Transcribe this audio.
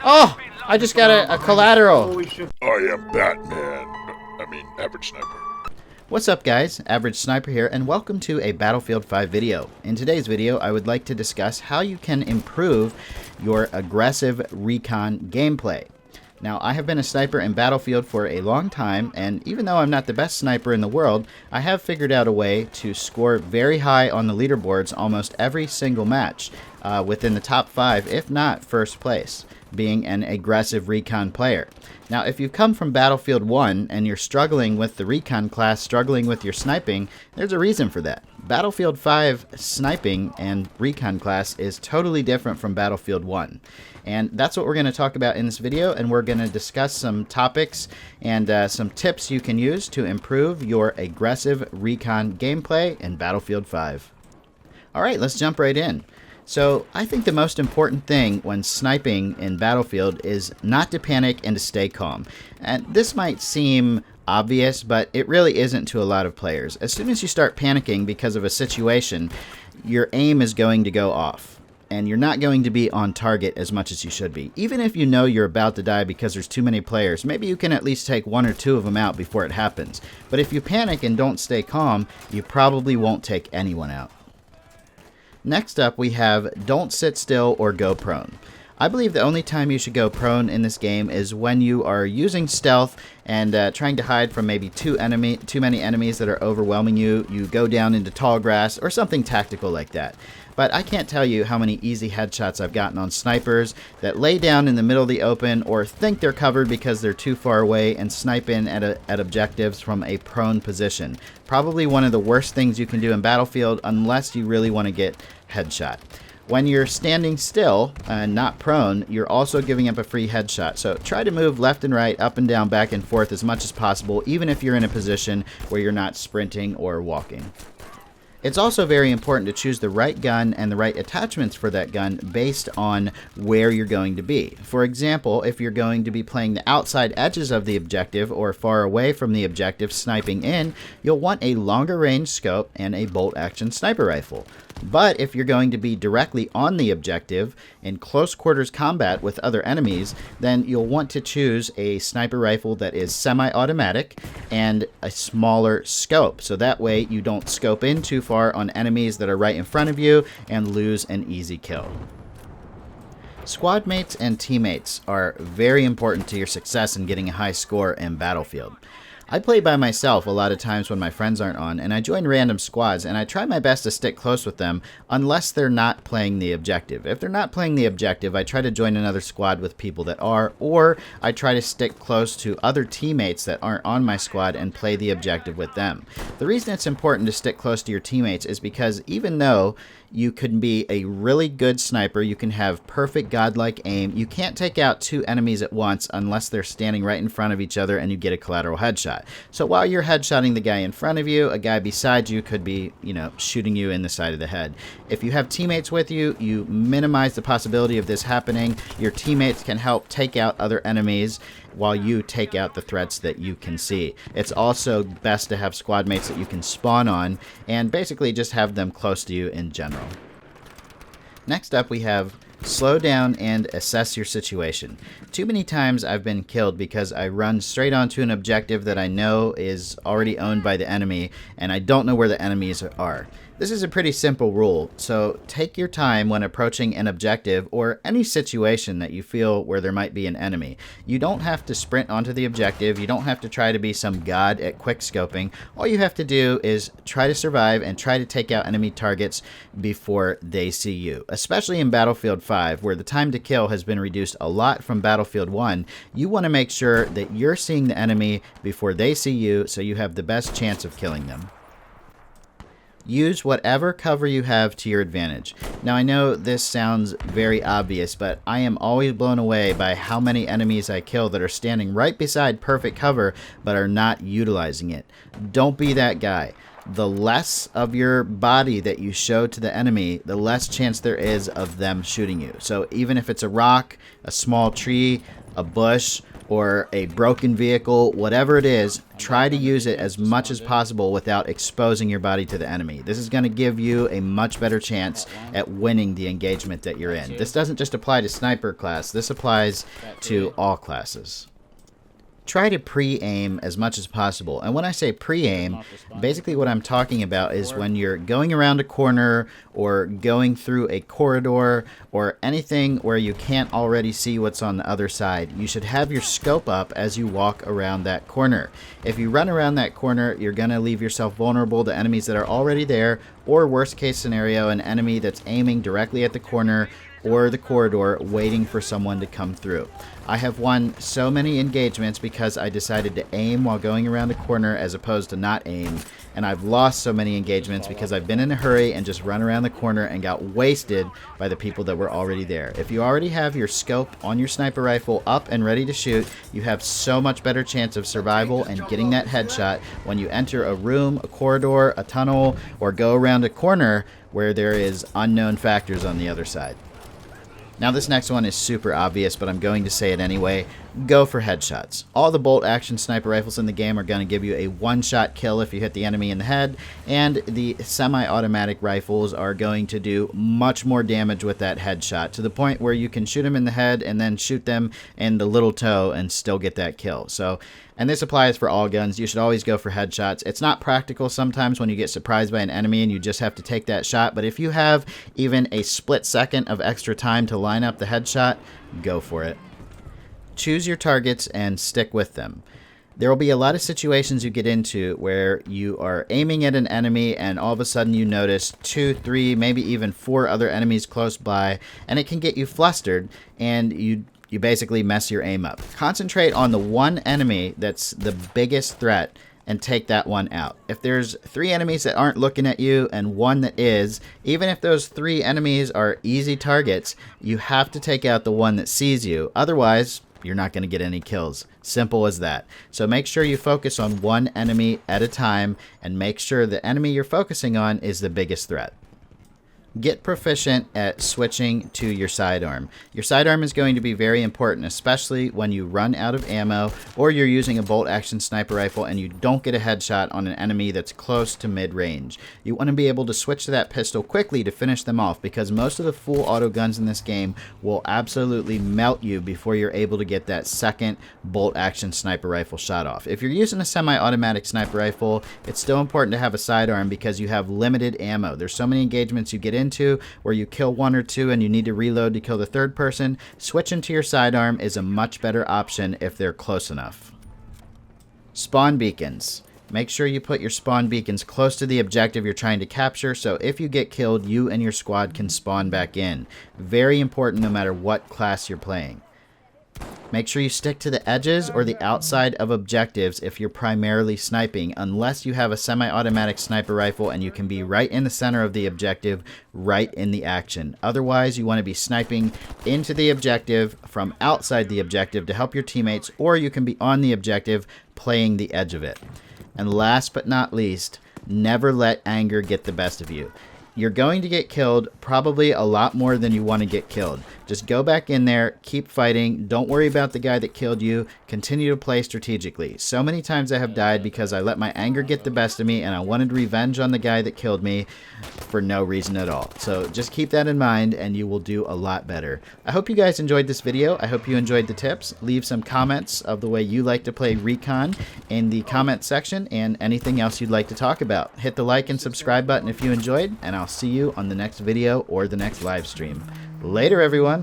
Oh, I just got a collateral. Holy shit. I am Batman. I mean, average sniper. What's up guys, Average Sniper here, and welcome to a Battlefield 5 video. In today's video, I would like to discuss how you can improve your aggressive recon gameplay. Now, I have been a sniper in Battlefield for a long time, and even though I'm not the best sniper in the world, I have figured out a way to score very high on the leaderboards almost every single match, within the top 5, if not first place, being an aggressive recon player. Now, if you've come from Battlefield 1 and you're struggling with the recon class, struggling with your sniping, there's a reason for that. Battlefield 5 sniping and recon class is totally different from Battlefield 1. And that's what we're going to talk about in this video, and we're going to discuss some topics and some tips you can use to improve your aggressive recon gameplay in Battlefield 5. Alright, let's jump right in. So, I think the most important thing when sniping in Battlefield is not to panic and to stay calm. And this might seem obvious, but it really isn't to a lot of players. As soon as you start panicking because of a situation, your aim is going to go off. And you're not going to be on target as much as you should be. Even if you know you're about to die because there's too many players, maybe you can at least take one or two of them out before it happens. But if you panic and don't stay calm, you probably won't take anyone out. Next up, we have don't sit still or go prone. I believe the only time you should go prone in this game is when you are using stealth and trying to hide from maybe too many enemies that are overwhelming you. You go down into tall grass or something tactical like that. But I can't tell you how many easy headshots I've gotten on snipers that lay down in the middle of the open or think they're covered because they're too far away and snipe in at objectives from a prone position. Probably one of the worst things you can do in Battlefield unless you really want to get headshot. When you're standing still and not prone, you're also giving up a free headshot. So try to move left and right, up and down, back and forth as much as possible, even if you're in a position where you're not sprinting or walking. It's also very important to choose the right gun and the right attachments for that gun based on where you're going to be. For example, if you're going to be playing the outside edges of the objective or far away from the objective sniping in, you'll want a longer range scope and a bolt action sniper rifle. But if you're going to be directly on the objective in close quarters combat with other enemies, then you'll want to choose a sniper rifle that is semi-automatic and a smaller scope. So that way you don't scope in too far on enemies that are right in front of you and lose an easy kill. Squad mates and teammates are very important to your success in getting a high score in Battlefield. I play by myself a lot of times when my friends aren't on, and I join random squads, and I try my best to stick close with them unless they're not playing the objective. If they're not playing the objective, I try to join another squad with people that are, or I try to stick close to other teammates that aren't on my squad and play the objective with them. The reason it's important to stick close to your teammates is because even though you can be a really good sniper, you can have perfect godlike aim, you can't take out two enemies at once unless they're standing right in front of each other and you get a collateral headshot. So while you're headshotting the guy in front of you, a guy beside you could be, shooting you in the side of the head. If you have teammates with you, you minimize the possibility of this happening. Your teammates can help take out other enemies while you take out the threats that you can see. It's also best to have squad mates that you can spawn on and basically just have them close to you in general. Next up, we have slow down and assess your situation. Too many times I've been killed because I run straight onto an objective that I know is already owned by the enemy and I don't know where the enemies are. This is a pretty simple rule, so take your time when approaching an objective or any situation that you feel where there might be an enemy. You don't have to sprint onto the objective, you don't have to try to be some god at quick scoping. All you have to do is try to survive and try to take out enemy targets before they see you. Especially in Battlefield 5, where the time to kill has been reduced a lot from Battlefield 1, you want to make sure that you're seeing the enemy before they see you so you have the best chance of killing them. Use whatever cover you have to your advantage. Now I know this sounds very obvious, but I am always blown away by how many enemies I kill that are standing right beside perfect cover but are not utilizing it. Don't be that guy. The less of your body that you show to the enemy, the less chance there is of them shooting you. So even if it's a rock, a small tree, a bush, or a broken vehicle, whatever it is, try to use it as much as possible without exposing your body to the enemy. This is going to give you a much better chance at winning the engagement that you're in. This doesn't just apply to sniper class, this applies to all classes. Try to pre-aim as much as possible. And when I say pre-aim, basically what I'm talking about is when you're going around a corner or going through a corridor or anything where you can't already see what's on the other side, you should have your scope up as you walk around that corner. If you run around that corner, you're going to leave yourself vulnerable to enemies that are already there, or worst case scenario, an enemy that's aiming directly at the corner or the corridor waiting for someone to come through. I have won so many engagements because I decided to aim while going around a corner as opposed to not aim, and I've lost so many engagements because I've been in a hurry and just run around the corner and got wasted by the people that were already there. If you already have your scope on your sniper rifle up and ready to shoot, you have so much better chance of survival and getting that headshot when you enter a room, a corridor, a tunnel, or go around a corner where there is unknown factors on the other side. Now this next one is super obvious, but I'm going to say it anyway. Go for headshots. All the bolt action sniper rifles in the game are going to give you a one-shot kill if you hit the enemy in the head, and the semi-automatic rifles are going to do much more damage with that headshot, to the point where you can shoot them in the head and then shoot them in the little toe and still get that kill. So, and this applies for all guns. You should always go for headshots. It's not practical sometimes when you get surprised by an enemy and you just have to take that shot, but if you have even a split second of extra time to line up the headshot, go for it. Choose your targets and stick with them. There will be a lot of situations you get into where you are aiming at an enemy and all of a sudden you notice 2, 3, maybe even 4 other enemies close by, and it can get you flustered and you basically mess your aim up. Concentrate on the one enemy that's the biggest threat and take that one out. If there's 3 enemies that aren't looking at you and 1 that is, even if those 3 enemies are easy targets, you have to take out the one that sees you. Otherwise, you're not going to get any kills. Simple as that. So make sure you focus on one enemy at a time and make sure the enemy you're focusing on is the biggest threat. Get proficient at switching to your sidearm. Your sidearm is going to be very important, especially when you run out of ammo or you're using a bolt action sniper rifle and you don't get a headshot on an enemy that's close to mid-range. You want to be able to switch to that pistol quickly to finish them off, because most of the full auto guns in this game will absolutely melt you before you're able to get that second bolt action sniper rifle shot off. If you're using a semi-automatic sniper rifle, it's still important to have a sidearm because you have limited ammo. There's so many engagements you get into where you kill 1 or 2 and you need to reload to kill the 3rd person. Switching to your sidearm is a much better option if they're close enough. Spawn beacons. Make sure you put your spawn beacons close to the objective you're trying to capture, so if you get killed, you and your squad can spawn back in. Very important no matter what class you're playing. Make sure you stick to the edges or the outside of objectives if you're primarily sniping, unless you have a semi-automatic sniper rifle and you can be right in the center of the objective, right in the action. Otherwise, you want to be sniping into the objective from outside the objective to help your teammates, or you can be on the objective playing the edge of it. And last but not least, never let anger get the best of you. You're going to get killed, probably a lot more than you want to get killed. Just go back in there, keep fighting, don't worry about the guy that killed you, continue to play strategically. So many times I have died because I let my anger get the best of me and I wanted revenge on the guy that killed me for no reason at all. So just keep that in mind and you will do a lot better. I hope you guys enjoyed this video. I hope you enjoyed the tips. Leave some comments of the way you like to play Recon in the comment section and anything else you'd like to talk about. Hit the like and subscribe button if you enjoyed, and I'll see you on the next video or the next live stream. Later, everyone.